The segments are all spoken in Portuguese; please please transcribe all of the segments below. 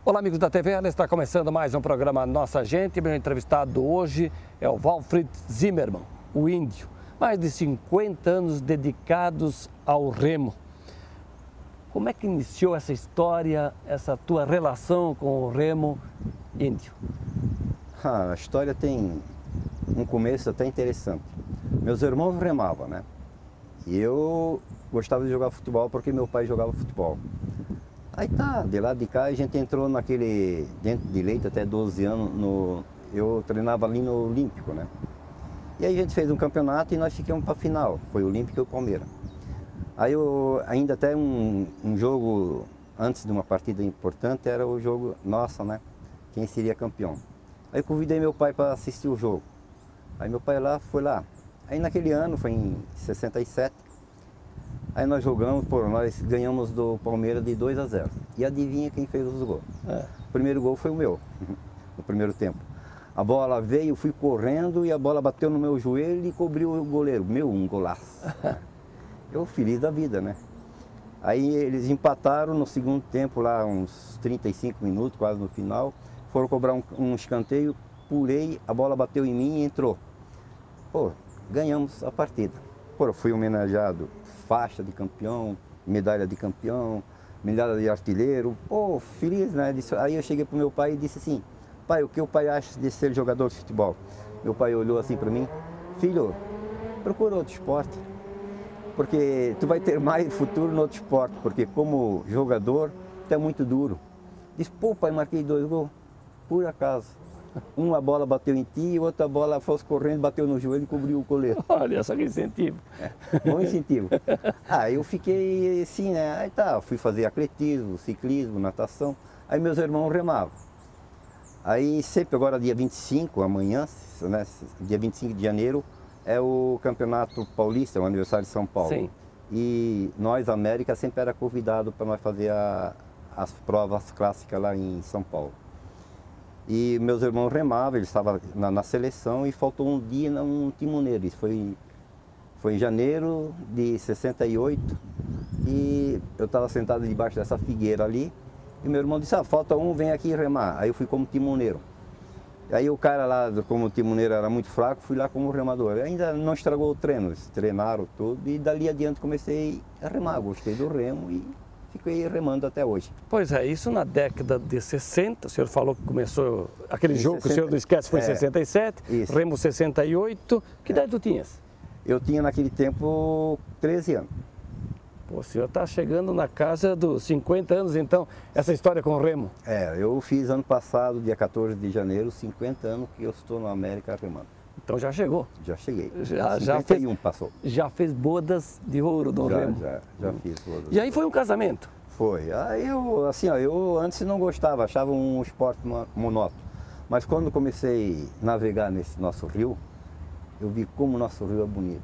Olá, amigos da TV, está começando mais um programa Nossa Gente. Meu entrevistado hoje é o Walfrid Zimmermann, o índio. Mais de 50 anos dedicados ao remo. Como é que iniciou essa história, essa tua relação com o remo índio? A história tem um começo até interessante. Meus irmãos remavam, né? E eu gostava de jogar futebol porque meu pai jogava futebol. Aí tá, de lá de cá a gente entrou naquele, dentro de leite até 12 anos, eu treinava ali no Olímpico, né? E aí a gente fez um campeonato e nós ficamos para a final, foi o Olímpico e o Palmeiras. Aí ainda até um jogo, antes de uma partida importante, era o jogo, nossa, né? Quem seria campeão. Aí eu convidei meu pai para assistir o jogo. Aí meu pai foi lá. Aí naquele ano, foi em 67, aí nós jogamos, nós ganhamos do Palmeiras de 2-0. E adivinha quem fez os gols? O primeiro gol foi o meu, no primeiro tempo. A bola veio, fui correndo e a bola bateu no meu joelho e cobriu o goleiro. Um golaço. Eu feliz da vida, né? Aí eles empataram no segundo tempo, lá uns 35 minutos, quase no final. Foram cobrar um escanteio, pulei, a bola bateu em mim e entrou. Ganhamos a partida. Fui homenageado, faixa de campeão, medalha de campeão, medalha de artilheiro. Feliz, né? Aí eu cheguei pro meu pai e disse assim: pai, o que o pai acha de ser jogador de futebol? Meu pai olhou assim para mim: filho, procura outro esporte, porque tu vai ter mais futuro no outro esporte, porque como jogador tu é muito duro. Disse: pai, marquei 2 gols, por acaso. Uma bola bateu em ti e outra bola fosse correndo, bateu no joelho e cobriu o goleiro. Olha só que incentivo. Bom incentivo. Eu fiquei assim, né? Aí tá, fui fazer atletismo, ciclismo, natação. Aí meus irmãos remavam. Aí sempre agora dia 25, amanhã, né? Dia 25 de janeiro, é o Campeonato Paulista, o aniversário de São Paulo. Sim. E nós, América, sempre era convidado para nós fazer as provas clássicas lá em São Paulo. E meus irmãos remavam, eles estavam na seleção e faltou um dia um timoneiro. Isso foi em janeiro de 68 e eu estava sentado debaixo dessa figueira ali e meu irmão disse: falta um, vem aqui remar. Aí eu fui como timoneiro. Aí o cara lá, como o timoneiro era muito fraco, fui lá como remador. Ainda não estragou o treino, eles treinaram tudo e dali adiante comecei a remar. Gostei do remo e fiquei remando até hoje. Pois é, isso na década de 60, o senhor falou que começou, aquele jogo 60, que o senhor não esquece foi em 67, isso. Remo 68, que idade tu tinhas? Eu tinha naquele tempo 13 anos. O senhor está chegando na casa dos 50 anos então, essa história com o remo? Eu fiz ano passado, dia 14 de janeiro, 50 anos que eu estou na América remando. Então já chegou? Já cheguei. Já fez, passou. Já fez bodas de ouro do remo? Já fiz bodas. E aí foi um casamento? Foi. Aí eu antes não gostava, achava um esporte monótono. Mas quando comecei a navegar nesse nosso rio, eu vi como o nosso rio é bonito.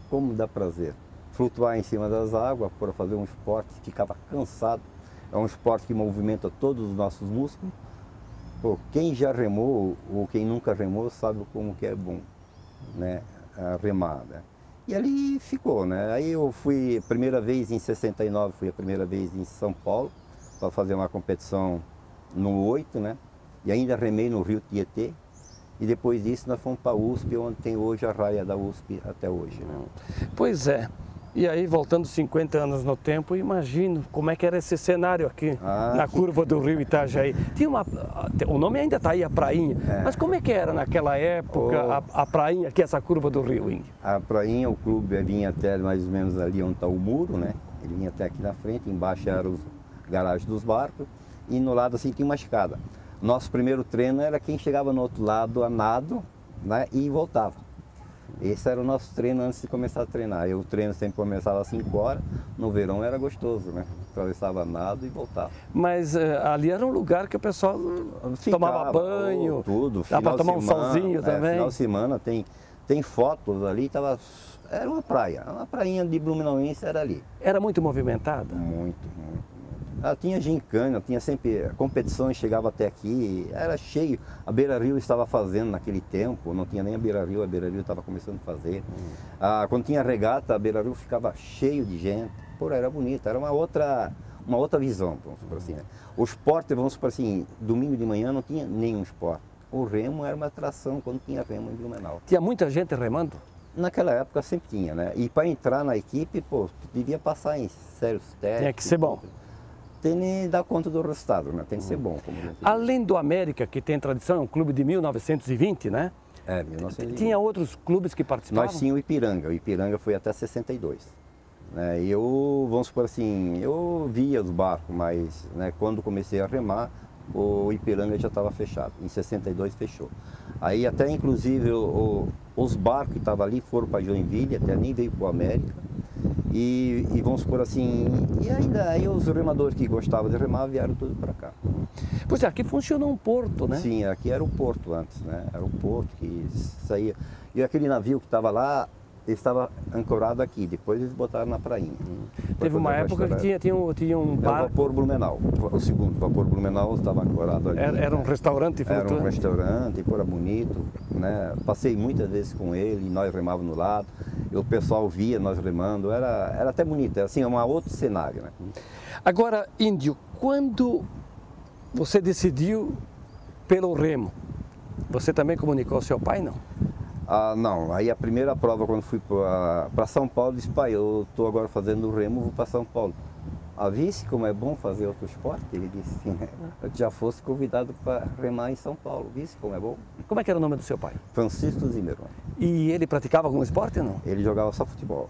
Como dá prazer. Flutuar em cima das águas, para fazer um esporte, ficava cansado. É um esporte que movimenta todos os nossos músculos. Quem já remou ou quem nunca remou sabe como que é bom, né, remar, né? E ali ficou, né? Aí eu fui, primeira vez em 69, fui a primeira vez em São Paulo, para fazer uma competição no 8, né? E ainda remei no Rio Tietê. E depois disso nós fomos para a USP, onde tem hoje a raia da USP até hoje, né? Pois é. E aí, voltando 50 anos no tempo, imagino como é que era esse cenário aqui, na curva do rio Itajaí. O nome ainda está aí, a Prainha, mas como é que era naquela época a Prainha, aqui, essa curva do rio, índio? A Prainha, o clube vinha até mais ou menos ali onde está o muro, né? Ele vinha até aqui na frente, embaixo eram os garagens dos barcos e no lado assim tinha uma escada. Nosso primeiro treino era quem chegava no outro lado a nado, né? E voltava. Esse era o nosso treino antes de começar a treinar. O treino sempre começava às 5 horas, no verão era gostoso, né? Atravessava nado e voltava. Mas ali era um lugar que o pessoal tomava banho, tudo. Dá para tomar um solzinho também. Final de semana tem fotos ali, era uma praia, uma prainha de Blumenauense era ali. Era muito movimentada? Muito. Tinha gincana, tinha sempre competições, chegava até aqui, era cheio. A Beira Rio estava fazendo naquele tempo, não tinha nem a Beira Rio estava começando a fazer. Quando tinha regata, a Beira Rio ficava cheio de gente. Era bonito, era uma outra visão, vamos supor assim, né? O esporte, vamos supor assim, domingo de manhã não tinha nenhum esporte. O remo era uma atração quando tinha remo em Blumenau. Tinha muita gente remando? Naquela época sempre tinha, né? E para entrar na equipe, pô, tu devia passar em sérios testes. Tinha que ser bom. Tem que dar conta do resultado, né? Tem que ser bom. Como Além do América, que tem tradição, é um clube de 1920, né? 1920. Tinha outros clubes que participavam? Nós tínhamos o Ipiranga. O Ipiranga foi até 62. Né? E eu, vamos supor assim, eu via os barcos, mas né, quando comecei a remar, o Ipiranga já estava fechado. Em 62 fechou. Aí até inclusive os barcos que estavam ali foram para Joinville, até nem veio para o América. E vamos supor assim, e ainda aí os remadores que gostavam de remar vieram tudo para cá. Pois é, aqui funcionou um porto, né? Sim, aqui era o porto antes, né? Era o porto que saía. E aquele navio que estava lá, ele estava ancorado aqui, depois eles botaram na prainha. Teve uma época que tinha um bar... Era o Vapor Blumenau, o segundo Vapor Blumenau estava ancorado ali. Era um restaurante flutuante? Era um restaurante, era bonito, né? Passei muitas vezes com ele, nós remávamos no lado, e o pessoal via nós remando, era até bonito, era assim, um outro cenário, né? Agora, Índio, quando você decidiu pelo remo, você também comunicou ao seu pai, não? Não, aí a primeira prova quando fui para São Paulo, disse, pai, eu estou agora fazendo remo, vou para São Paulo. Visse como é bom fazer outro esporte? Ele disse, eu já fosse convidado para remar em São Paulo, visse como é bom? Como é que era o nome do seu pai? Francisco Zimmermann. E ele praticava algum esporte ou não? Ele jogava só futebol.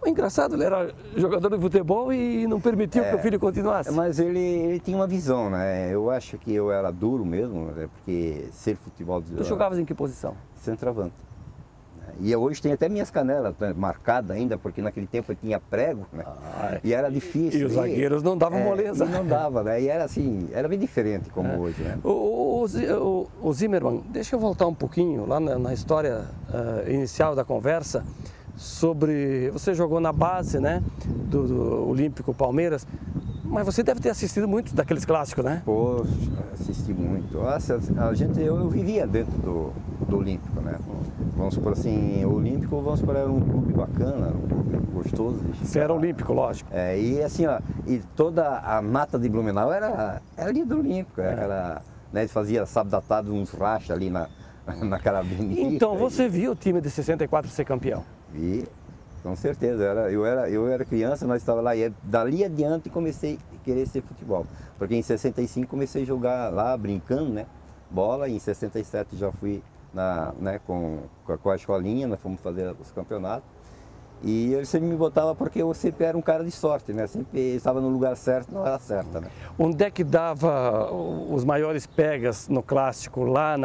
Engraçado, ele era jogador de futebol e não permitiu que o filho continuasse. Mas ele tinha uma visão, né? Eu acho que eu era duro mesmo, né? Porque ser futebol... Tu jogavas em que posição? Centroavante. E hoje tem até minhas canelas marcadas ainda, porque naquele tempo eu tinha prego, né? E era difícil. E os zagueiros não davam moleza. E não dava, né? E era assim, era bem diferente como hoje, né? O Zimmermann, deixa eu voltar um pouquinho lá na história inicial da conversa, sobre, você jogou na base, né, do Olímpico Palmeiras, mas você deve ter assistido muitos daqueles clássicos, né? Poxa, assisti muito. Nossa, eu vivia dentro do Olímpico, né? Vamos supor assim, o Olímpico, vamos supor, era um clube bacana, um clube gostoso. Você era olímpico, lógico. E assim, ó, e toda a mata de Blumenau era ali do Olímpico, né, eles faziam sábado à tarde uns rachas ali naquela avenida. Então, você viu o time de 64 ser campeão? Vi, com certeza. Eu era criança, nós estávamos lá e dali adiante comecei a querer ser futebol. Porque em 65 comecei a jogar lá, brincando, né? Bola, e em 67 já fui né, com a escolinha, nós fomos fazer os campeonatos. E ele sempre me botava porque eu sempre era um cara de sorte, né? Sempre estava no lugar certo, na hora certa, né? Onde é que dava os maiores pegas no clássico? Lá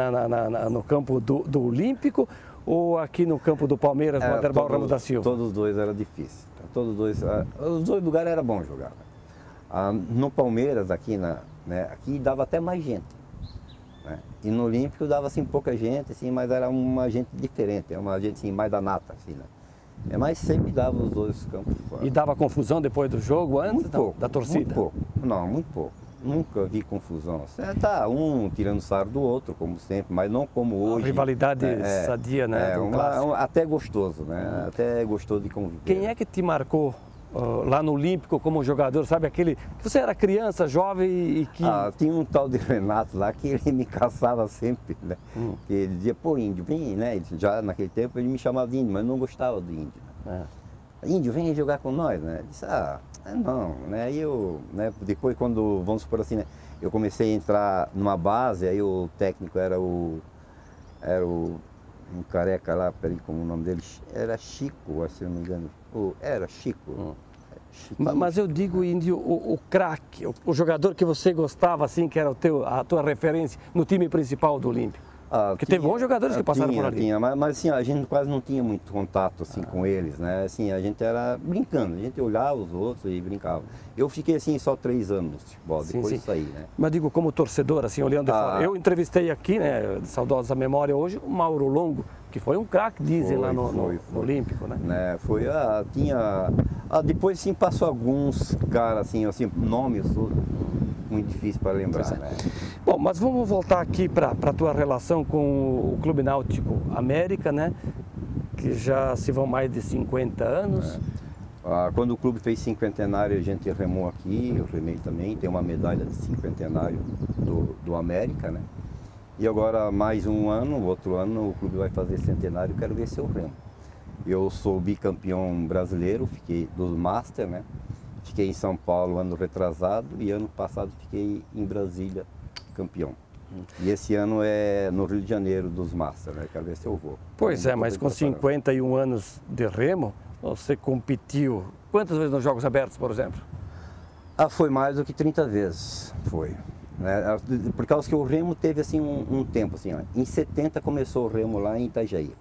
no campo do Olímpico ou aqui no campo do Palmeiras, no Aderbal Ramos da Silva? Todos os dois era difícil. Os dois lugares era bom jogar. No Palmeiras, aqui dava até mais gente. Né? E no Olímpico dava assim pouca gente, assim, mas era uma gente diferente, era uma gente assim, mais da nata, assim, né? Mas sempre dava os dois campos fora. E dava confusão depois do jogo, antes da torcida? Muito pouco. Não, muito pouco. Nunca vi confusão. Tá um tirando sarro do outro, como sempre, mas não como hoje. A rivalidade sadia, né? Até gostoso, né? Até gostoso de conviver. Quem é que te marcou lá no Olímpico como jogador? Sabe aquele que você era criança, jovem e que... Tinha um tal de Renato lá que ele me caçava sempre, né? Que ele dizia, pô, Índio, vem, né? Já naquele tempo ele me chamava de Índio, mas eu não gostava do Índio. Índio, vem jogar com nós, né? Eu disse, não, né? Aí eu, né? Depois quando, vamos supor assim, né? Eu comecei a entrar numa base, aí o técnico era um careca lá, peraí, como o nome dele, era Chico, se não me engano. Era Chico. Mas eu digo, Índio, o craque, o jogador que você gostava, assim, que era a tua referência no time principal do Olímpico. Porque teve bons jogadores que passaram por ali. Tinha, mas assim, a gente quase não tinha muito contato assim, com eles, né? Assim, a gente era brincando, a gente olhava os outros e brincava. Eu fiquei assim só 3 anos no futebol, depois saí, né? Mas digo, como torcedor, assim, olhando de fora. Eu entrevistei aqui, né, de saudosa memória hoje, o Mauro Longo, que foi um craque, dizem lá no Olímpico, né? Depois sim passou alguns caras assim, nomes muito difícil para lembrar, né? Bom, mas vamos voltar aqui para a tua relação com o Clube Náutico América, né? Que já se vão mais de 50 anos. Quando o clube fez cinquentenário, a gente remou aqui, eu remei também, tem uma medalha de cinquentenário do América, né? E agora mais um ano, outro ano, o clube vai fazer centenário, quero ver se eu remo. Eu sou bicampeão brasileiro, fiquei do Master, né? Fiquei em São Paulo ano retrasado e ano passado fiquei em Brasília campeão. E esse ano é no Rio de Janeiro dos Master, né? Quero ver se eu vou. Pois é, mas com 51 anos de remo, você competiu quantas vezes nos Jogos Abertos, por exemplo? Foi mais do que 30 vezes, foi. Né? Por causa que o remo teve assim um tempo, assim, ó. Em 70 começou o remo lá em Itajaí.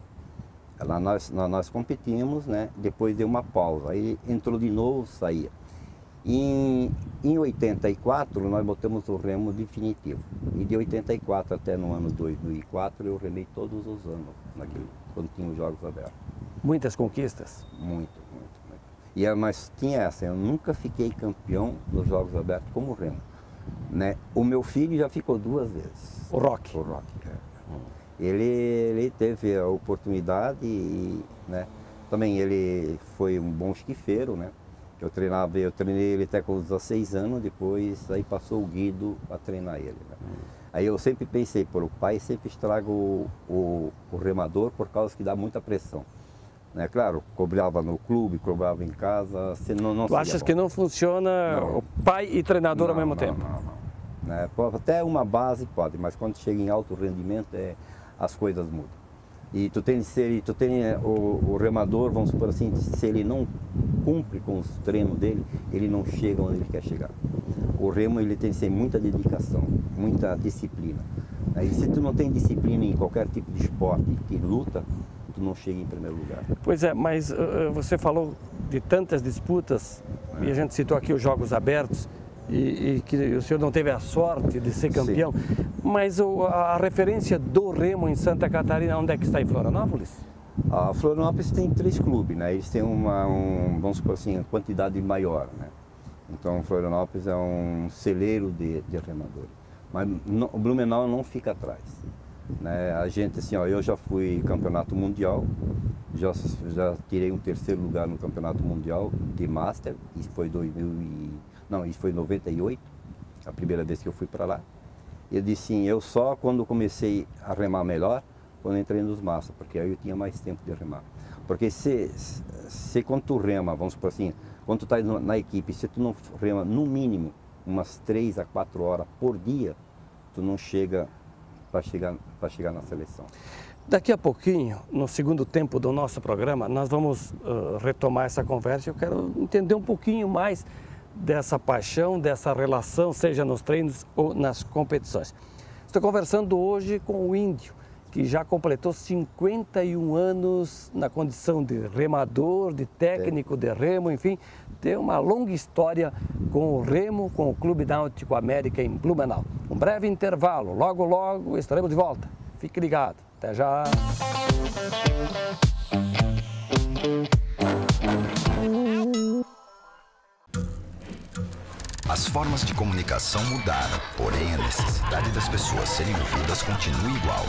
Lá nós competimos, né? Depois deu uma pausa, aí entrou de novo, saía. Em 84 nós botamos o remo definitivo. E de 84 até no ano 2004 eu remei todos os anos, quando tinha os Jogos Abertos. Muitas conquistas? Muito. Mas tinha essa, eu nunca fiquei campeão nos Jogos Abertos como remo. Né? O meu filho já ficou 2 vezes. O Rock? O Rock, Ele teve a oportunidade e, né? Também ele foi um bom esquifeiro, né? Eu treinei ele até com 16 anos, depois aí passou o Guido a treinar ele. Né? Aí eu sempre pensei, o pai sempre estraga o remador por causa que dá muita pressão. Né? Claro, cobrava no clube, cobrava em casa, não Tu achas que não funciona o pai e treinador ao mesmo tempo? Não. Né? Até uma base pode, mas quando chega em alto rendimento, as coisas mudam. E o remador, vamos supor assim, se ele não cumpre com os treinos dele, ele não chega onde ele quer chegar. O remo ele tem que ser muita dedicação, muita disciplina. E se tu não tem disciplina em qualquer tipo de esporte que luta, tu não chega em primeiro lugar. Pois é, mas você falou de tantas disputas, e a gente citou aqui os Jogos Abertos, e que o senhor não teve a sorte de ser campeão, sim. Mas a referência do remo em Santa Catarina, onde é que está? Em Florianópolis? A Florianópolis tem 3 clubes, né? Eles têm vamos supor assim, quantidade maior, né? Então Florianópolis é um celeiro de remadores. Mas o Blumenau não fica atrás. Né? A gente, assim, eu já fui campeonato mundial, já tirei um 3º lugar no campeonato mundial de Master, isso foi isso foi em 98, a primeira vez que eu fui para lá. Eu disse sim, eu só quando comecei a remar melhor, quando entrei nos Master, porque aí eu tinha mais tempo de remar. Porque se quando tu rema, vamos supor assim, quando tu está na equipe, se tu não rema no mínimo umas 3 a 4 horas por dia, tu não chega para chegar na seleção. Daqui a pouquinho, no segundo tempo do nosso programa, nós vamos retomar essa conversa. Eu quero entender um pouquinho mais dessa paixão, dessa relação, seja nos treinos ou nas competições. Estou conversando hoje com o Índio, que já completou 51 anos na condição de remador, de técnico de remo, enfim, tem uma longa história com o remo, com o Clube Náutico América em Blumenau. Um breve intervalo, logo, logo estaremos de volta. Fique ligado, até já! As formas de comunicação mudaram, porém a necessidade das pessoas serem ouvidas continua igual.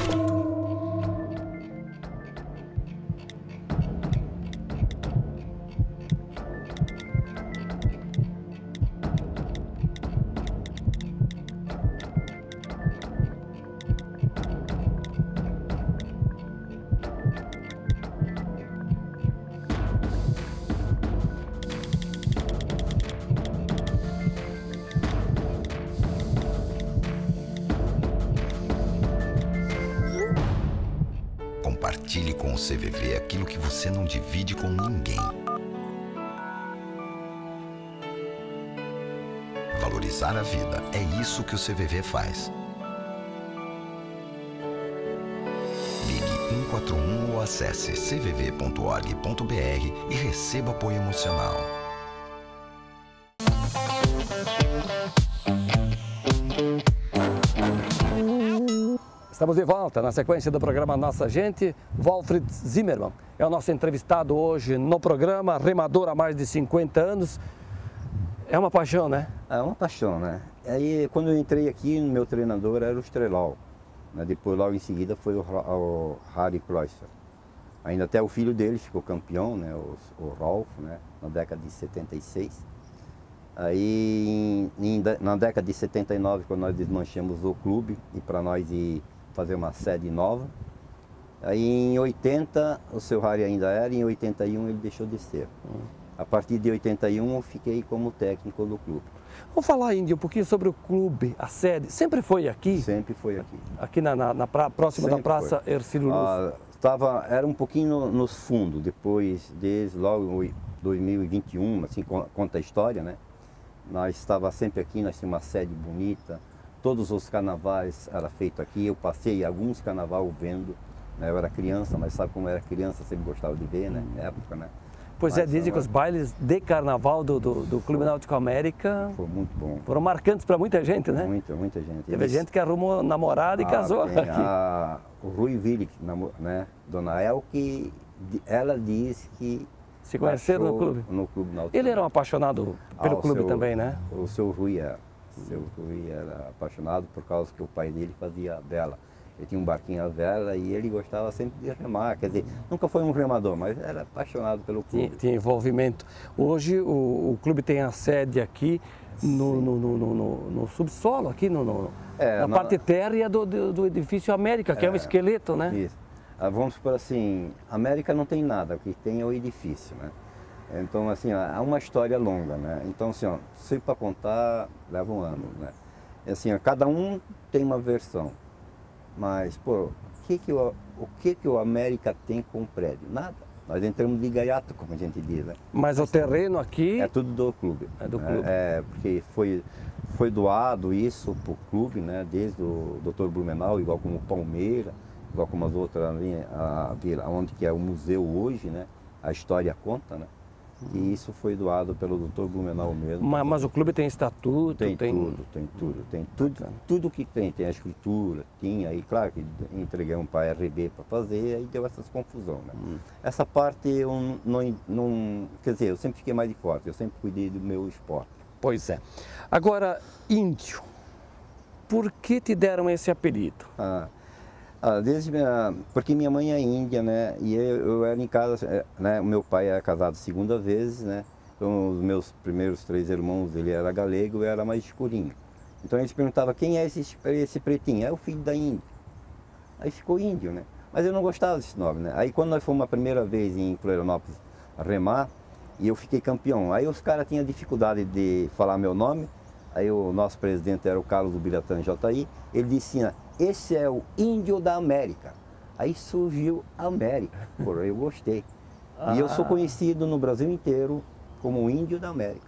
Compartilhe com o CVV aquilo que você não divide com ninguém. Valorizar a vida, é isso que o CVV faz. Ligue 141 ou acesse cvv.org.br e receba apoio emocional. Estamos de volta na sequência do programa Nossa Gente. Walfrid Zimmermann é o nosso entrevistado hoje no programa, remador há mais de 50 anos. É uma paixão, né? É uma paixão, né? Aí quando eu entrei aqui, meu treinador era o Strelau. Né? Depois, logo em seguida, foi o Harry Kreutzer. Ainda até o filho dele ficou campeão, né, o Rolf, né, na década de 76. Aí, na década de 79, quando nós desmanchamos o clube, e para nós ir fazer uma sede nova. Aí em 80, o seu Harry ainda era, e em 81 ele deixou de ser. A partir de 81 eu fiquei como técnico do clube. Vamos falar, Índio, um pouquinho sobre o clube, a sede. Sempre foi aqui? Sempre foi aqui. Aqui próximo da Praça Hercílio Luz? Era um pouquinho nos fundos, depois, desde logo 2021, assim, conta a história, né? Nós estávamos sempre aqui, nós tínhamos uma sede bonita, todos os carnavais eram feitos aqui, eu passei alguns carnavais vendo, né? Eu era criança, mas sabe como era criança, sempre gostava de ver, né? Na época, né? Pois é, dizem que os bailes de carnaval do Clube Náutico América foi muito bom. Foram marcantes para muita gente, né? Muita gente. Teve gente que arrumou namorada e casou aqui. O Rui Willig, né? Dona Elke, ela disse que se conheceram no clube? No Clube Náutico. Ele era um apaixonado pelo clube também, né? O seu Rui era. O seu Rui era apaixonado por causa que o pai dele fazia vela. Ele tinha um barquinho à vela e ele gostava sempre de remar. Quer dizer, nunca foi um remador, mas era apaixonado pelo clube. Tinha envolvimento. Hoje o clube tem a sede aqui no subsolo, aqui na parte térrea do edifício América, que é um esqueleto, né? Isso. Vamos supor assim, América não tem nada, o que tem é o edifício, né? Então, assim, há uma história longa, né? Então, assim, se para contar, leva um ano, né? Assim, cada um tem uma versão. Mas, pô, o que o América tem com o prédio? Nada. Nós entramos de gaiato, como a gente diz, né? Mas o terreno aqui... É tudo do clube. É do clube. Porque foi doado isso para o clube, né? Desde o Dr. Blumenau, igual como o Palmeira, igual como as outras ali, onde que é o museu hoje, né? A história conta, né? E isso foi doado pelo Dr. Blumenau mesmo. Mas o clube tem estatuto? Tem tudo que tem a escritura, tinha, e claro que entregamos para a RB para fazer, aí deu essas confusão, né? Essa parte eu não, quer dizer, eu sempre fiquei mais de fora, eu sempre cuidei do meu esporte. Pois é. Agora, Índio, por que te deram esse apelido? Porque minha mãe é índia, né? E eu era em casa, né? O meu pai era casado segunda vez, né? Então os meus primeiros 3 irmãos, ele era galego, eu era mais escurinho. Então eles perguntavam, quem é esse pretinho? É o filho da Índia. Aí ficou Índio, né? Mas eu não gostava desse nome, né? Aí quando nós fomos a primeira vez em Florianópolis remar, e eu fiquei campeão. Aí os caras tinham dificuldade de falar meu nome. Aí o nosso presidente era o Carlos Ubiratã J.I. Ele disse assim, esse é o Índio da América. Aí surgiu a América. Pô, eu gostei. E eu sou conhecido no Brasil inteiro como o Índio da América,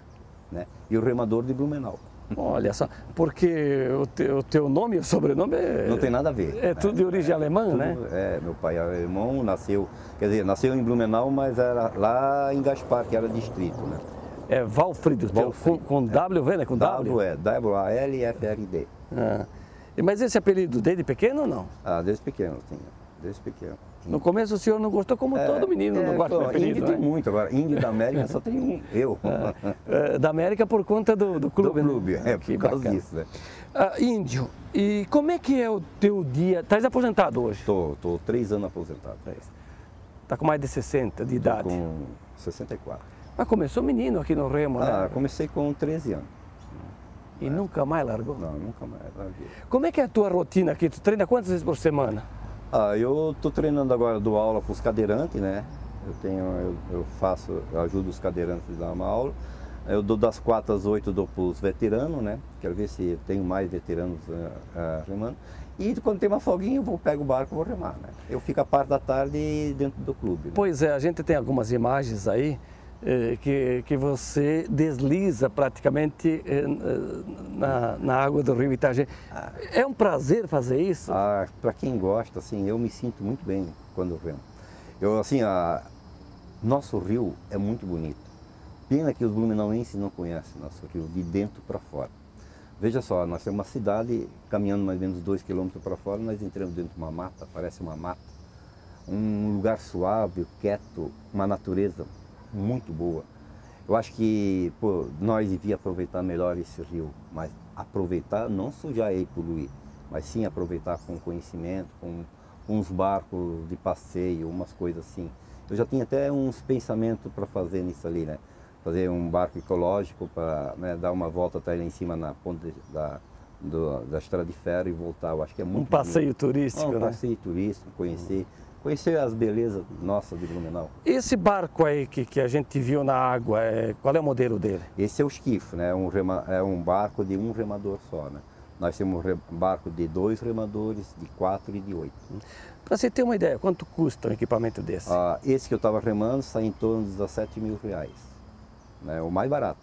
né? E o remador de Blumenau. Olha só, porque o teu nome e o sobrenome não tem nada a ver. É, né? Tudo de origem alemã, né? Meu pai era alemão, nasceu em Blumenau, mas era lá em Gaspar, que era distrito, né? É Walfried, com W, né? Com W? W-A-L-F-R-D. Mas esse apelido desde pequeno ou não? Desde pequeno, sim. Desde pequeno. No começo o senhor não gostou, como todo menino não gosta de apelido, Índio tem muito, agora Índio da América só tem um, eu. Da América por conta do clube, do clube, né? por causa disso, né? Índio, e como é que é o teu dia? Estás aposentado hoje? Estou 3 anos aposentado. Está com mais de 60 de idade? Com 64. Mas começou menino aqui no Remo, né? Comecei com 13 anos. E nunca mais largou? Não, nunca mais larguei. Como é que é a tua rotina aqui? Tu treina quantas vezes por semana? Eu estou treinando agora, dou aula para os cadeirantes, né? Eu ajudo os cadeirantes a dar uma aula. Eu dou das 4 às 8, dou para os veteranos, né? Quero ver se tenho mais veteranos remando. E quando tem uma folguinha, eu pego o barco e vou remar, né? Eu fico a parte da tarde dentro do clube. Né? Pois é, a gente tem algumas imagens aí que você desliza praticamente na água do rio Itajaí. É um prazer fazer isso? Para quem gosta, assim, eu me sinto muito bem quando remo. Nosso rio é muito bonito. Pena que os blumenauenses não conhecem nosso rio, de dentro para fora. Veja só, nós temos uma cidade, caminhando mais ou menos 2 quilômetros para fora, nós entramos dentro de uma mata, parece uma mata. Um lugar suave, quieto, uma natureza muito boa. Eu acho que nós devíamos aproveitar melhor esse rio, mas aproveitar, não sujar e poluir, mas sim aproveitar com conhecimento, com uns barcos de passeio, umas coisas assim. Eu já tinha até uns pensamentos para fazer nisso ali, né? Fazer um barco ecológico para, né, dar uma volta até lá em cima na ponte da estrada de ferro e voltar. Eu acho que é muito passeio bonito. turístico, né? Um passeio turístico, conhecer as belezas nossas de Blumenau. Esse barco aí que a gente viu na água, qual é o modelo dele? Esse é o esquife, né? É um barco de um remador só, né? Nós temos barco de 2 remadores, de 4 e de 8. Para você ter uma ideia, quanto custa um equipamento desse? Esse que eu estava remando está em torno de R$17.000, né? O mais barato.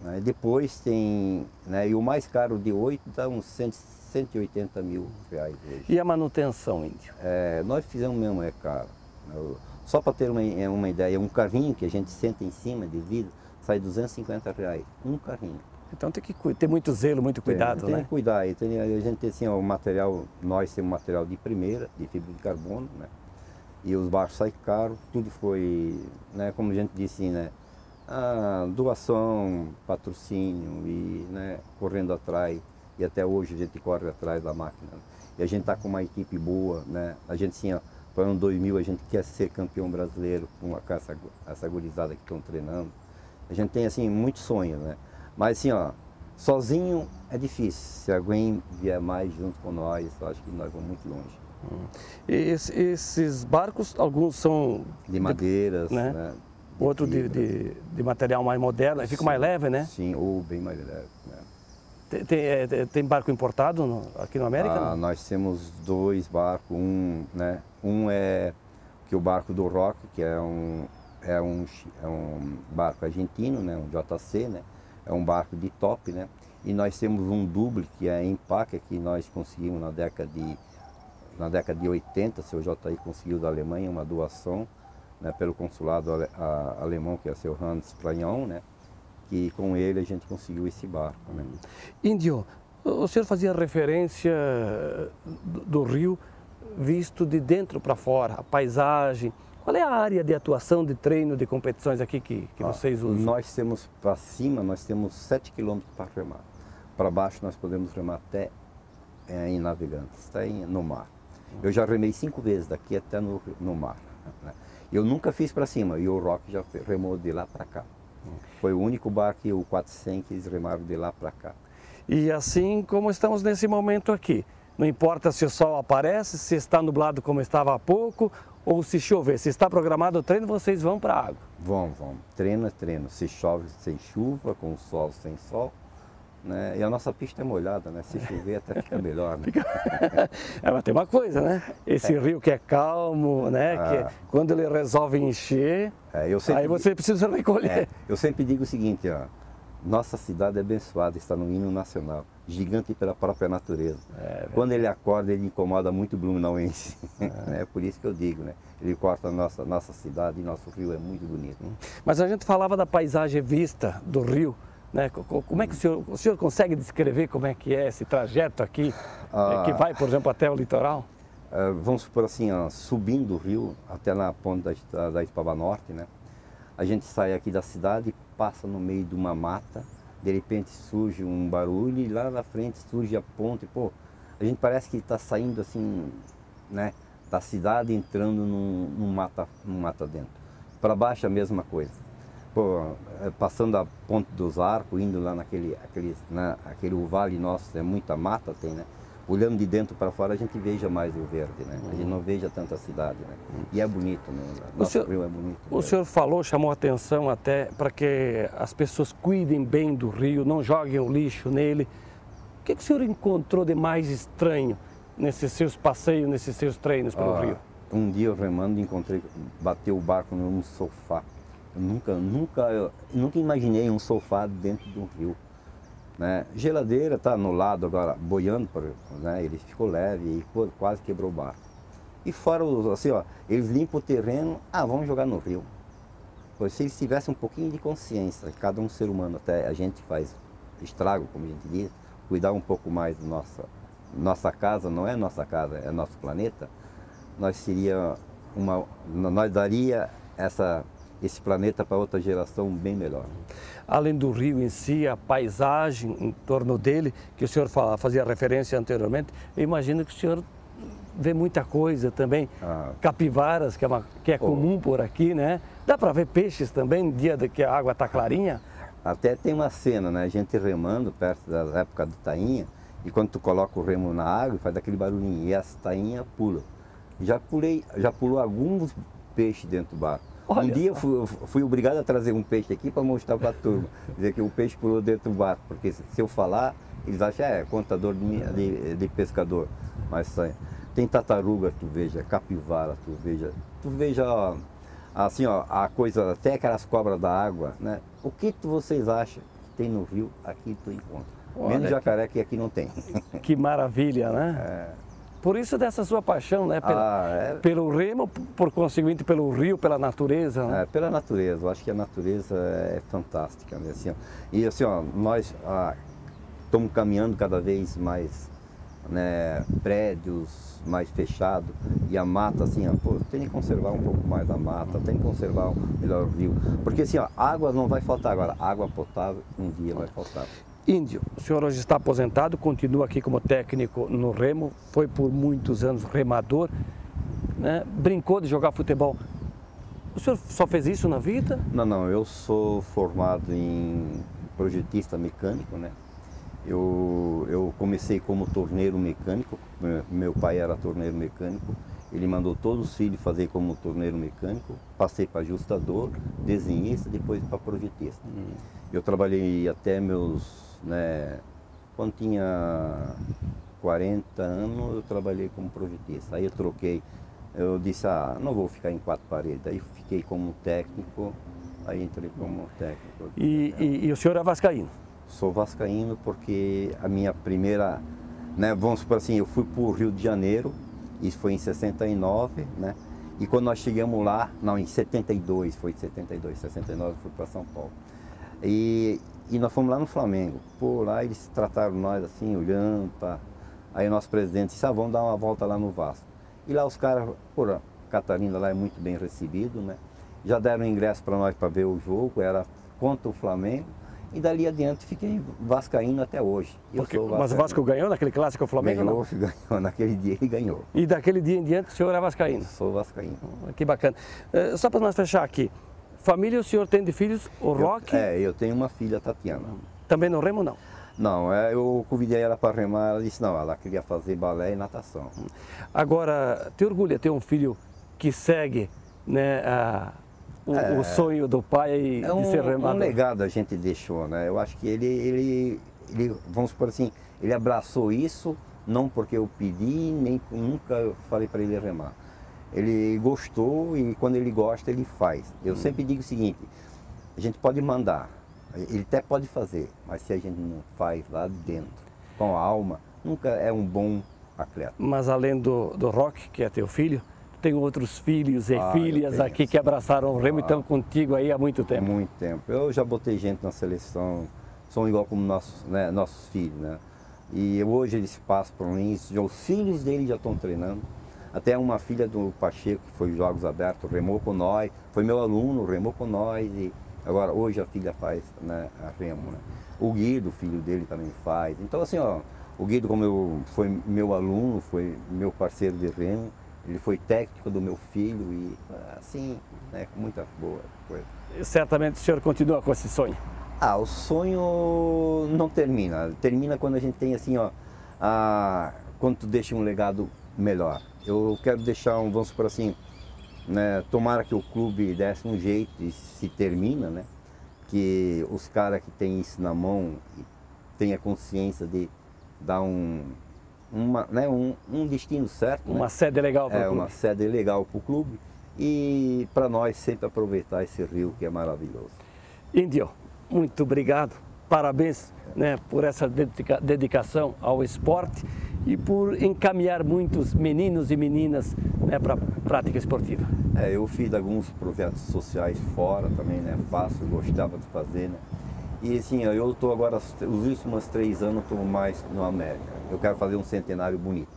Né? Depois tem, né? E o mais caro de 8 dá uns R$180.000 hoje. E a manutenção, Índio? Nós fizemos mesmo, é caro. Só para ter uma ideia, um carrinho que a gente senta em cima de vidro sai R$250, um carrinho. Então tem que ter muito zelo, muito cuidado, tem né? que cuidar. A gente tem assim, o material, nós temos material de primeira, de fibra de carbono, né? E os barcos saem caros, tudo foi, né, como a gente disse, né? Doação, patrocínio e, né, correndo atrás. E até hoje a gente corre atrás da máquina. E a gente está com uma equipe boa, né? A gente, assim, ó, para o ano 2000 a gente quer ser campeão brasileiro com essa gurizada que estão treinando. A gente tem, assim, muitos sonhos, né? Mas assim, ó, sozinho é difícil. Se alguém vier mais junto com nós, eu acho que nós vamos muito longe. Esses barcos, alguns são... De madeiras, né? Outro de material mais moderno, fica mais leve, né? Sim, ou bem mais leve, né? Tem barco importado aqui no América? Nós temos 2 barcos, né? Um é o barco do Rock, que é um barco argentino, né? Um JC, né? É um barco de top, né? E nós temos um duble, que é a Empaca, que nós conseguimos na década de 80, seu JI conseguiu da Alemanha uma doação, né, pelo consulado alemão, que é o seu Hans Pragnon, né? Que com ele a gente conseguiu esse barco, né? Índio, o senhor fazia referência do rio visto de dentro para fora, a paisagem. Qual é a área de atuação, de treino, de competições aqui que vocês usam? Nós temos para cima, nós temos 7 km para remar. Para baixo nós podemos remar até em Navegantes, até no mar. Eu já remei 5 vezes daqui até no mar, né? Eu nunca fiz para cima e o Rock já remou de lá para cá. Foi o único barco que o 400 que eles remaram de lá para cá. E assim como estamos nesse momento aqui, não importa se o sol aparece, se está nublado como estava há pouco, ou se chover. Se está programado o treino, vocês vão para a água? Vamos. Treino é treino. Se chove sem chuva, com sol sem sol, né? E a nossa pista é molhada, né? Se chover até fica melhor, né? Mas tem uma coisa, né? Esse rio que é calmo, né? Que quando ele resolve encher, aí você precisa recolher. Eu sempre digo o seguinte, ó, nossa cidade é abençoada, está no hino nacional, gigante pela própria natureza. Quando ele acorda, ele incomoda muito o blumenauense. É por isso que eu digo, né? Ele corta a nossa cidade e nosso rio é muito bonito. Mas a gente falava da paisagem vista do rio, né? Como é que o senhor consegue descrever como é que é esse trajeto aqui, que vai, por exemplo, até o litoral? Vamos supor assim, ó, subindo o rio até na ponte da Ipaba Norte, né? A gente sai aqui da cidade, passa no meio de uma mata, de repente surge um barulho e lá na frente surge a ponte. Pô, a gente parece que está saindo assim, né, da cidade, entrando num mata dentro. Para baixo a mesma coisa. Pô, passando a Ponte dos Arcos, indo lá naquele vale nosso, é muita mata tem, né? Olhando de dentro para fora, a gente veja mais o verde, né? A gente não veja tanta cidade, né? E é bonito, né? Nosso rio é bonito. O senhor falou, chamou a atenção até para que as pessoas cuidem bem do rio, não joguem o lixo nele. O que o senhor encontrou de mais estranho nesses seus passeios, nesses seus treinos pelo rio? Um dia eu remando, bateu o barco num sofá. Eu nunca imaginei um sofá dentro de um rio. Né? Geladeira está no lado agora, boiando, né? Ele ficou leve e quase quebrou o barco. E fora, assim, ó, eles limpam o terreno, vamos jogar no rio. Pois se eles tivessem um pouquinho de consciência, cada um ser humano, até a gente faz estrago, como a gente diz, cuidar um pouco mais da nossa casa, não é nossa casa, é nosso planeta, nós daria esse planeta para outra geração bem melhor. Além do rio em si, a paisagem em torno dele, que o senhor fazia referência anteriormente, eu imagino que o senhor ver muita coisa também, capivaras, que é comum por aqui, né? Dá para ver peixes também no dia que a água está clarinha? Até tem uma cena, né? A gente remando perto da época do tainha, e quando tu coloca o remo na água, faz aquele barulhinho, e as tainhas pulam. Já pulou alguns peixes dentro do barco. Olha um dia só. fui obrigado a trazer um peixe aqui para mostrar para a turma, dizer que o peixe pulou dentro do barco, porque se eu falar, eles acham que é contador de pescador. Mas tem tartaruga, tu veja, capivara, tu veja ó, assim, ó, a coisa, até aquelas cobras da água, né? O que vocês acham que tem no rio, aqui tu encontra. Olha Menos jacaré que aqui não tem. Que maravilha, né? Por isso dessa sua paixão, né? Pelo remo, por conseguinte pelo rio, pela natureza. Né? Pela natureza. Eu acho que a natureza é fantástica. Né? Assim, ó, e assim, ó, nós estamos caminhando cada vez mais, né, prédios mais fechados, e a mata, assim, ó, pô, tem que conservar um pouco mais a mata, tem que conservar melhor o rio. Porque assim, ó, água não vai faltar agora, água potável um dia vai faltar. Índio, o senhor hoje está aposentado, continua aqui como técnico no remo, foi por muitos anos remador, né? Brincou de jogar futebol. O senhor só fez isso na vida? Não, eu sou formado em projetista mecânico, né? Eu comecei como torneiro mecânico, meu pai era torneiro mecânico, ele mandou todos os filhos fazer como torneiro mecânico, passei para ajustador, desenhista, depois para projetista. Eu trabalhei até meus, né, quando tinha 40 anos, eu trabalhei como projetista. Aí eu troquei, eu disse, não vou ficar em quatro paredes. Aí fiquei como técnico, aí entrei como técnico. E o senhor é vascaíno? Sou vascaíno porque a minha primeira, né, vamos supor assim, eu fui para o Rio de Janeiro, isso foi em 69, né? E quando nós chegamos lá, não, em 72, foi em 69 eu fui para São Paulo. E nós fomos lá no Flamengo. Pô, lá eles trataram nós assim, olhando para... Aí o nosso presidente disse, vamos dar uma volta lá no Vasco. E lá os caras, pô, Catarina lá é muito bem recebido, né? Já deram ingresso para nós para ver o jogo, era contra o Flamengo. E dali adiante fiquei vascaíno até hoje. Mas o Vasco ganhou naquele clássico Flamengo? Ganhou, naquele dia ele ganhou. E daquele dia em diante o senhor é vascaíno? Sou vascaíno. Que bacana. Só para nós fechar aqui, família o senhor tem de filhos? O Roque? Eu tenho uma filha, Tatiana. Também no remo não? Não, eu convidei ela para remar, ela disse não, ela queria fazer balé e natação. Agora, te orgulha ter um filho que segue, né, o sonho do pai de ser remador? Um legado a gente deixou, né? Eu acho que ele, vamos supor assim, ele abraçou isso, não porque eu pedi, nem nunca falei para ele remar. Ele gostou e quando ele gosta, ele faz. Eu sempre digo o seguinte, a gente pode mandar, ele até pode fazer, mas se a gente não faz lá dentro, com a alma, nunca é um bom atleta. Mas além do Roque, que é teu filho, tem outros filhos e filhas aqui que abraçaram o remo e estão contigo aí há muito tempo. Muito tempo. Eu já botei gente na seleção, são igual como nossos filhos, né? E hoje eles passam por mim, os filhos deles já estão treinando. Até uma filha do Pacheco, que foi Jogos Abertos, remou com nós, foi meu aluno, remou com nós. E agora, hoje a filha faz, né, a remo, né? O Guido, o filho dele, também faz. Então assim, ó, o Guido, como foi meu aluno, foi meu parceiro de remo, ele foi técnico do meu filho e assim, né, com muita boa coisa. E certamente o senhor continua com esse sonho? O sonho não termina. Termina quando a gente tem assim, ó, quando tu deixa um legado melhor. Eu quero deixar vamos supor assim, né, tomara que o clube desse um jeito e se termina, né, que os caras que têm isso na mão tenham consciência de dar um destino certo. Uma sede legal para o clube. Uma sede legal para o clube e para nós sempre aproveitar esse rio que é maravilhoso. Índio, muito obrigado, parabéns, né, por essa dedicação ao esporte e por encaminhar muitos meninos e meninas, né, para a prática esportiva. Eu fiz alguns projetos sociais fora também, né, gostava de fazer, né. E assim, eu estou agora, os últimos 3 anos, estou mais no América. Eu quero fazer um centenário bonito.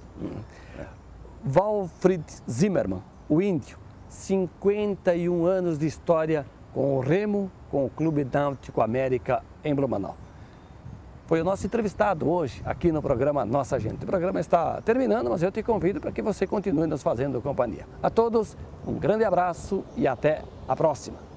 Walfried Zimmermann, o Índio, 51 anos de história com o remo, com o Clube Náutico América em Blumenau. foi o nosso entrevistado hoje aqui no programa Nossa Gente. O programa está terminando, mas eu te convido para que você continue nos fazendo companhia. A todos, um grande abraço e até a próxima.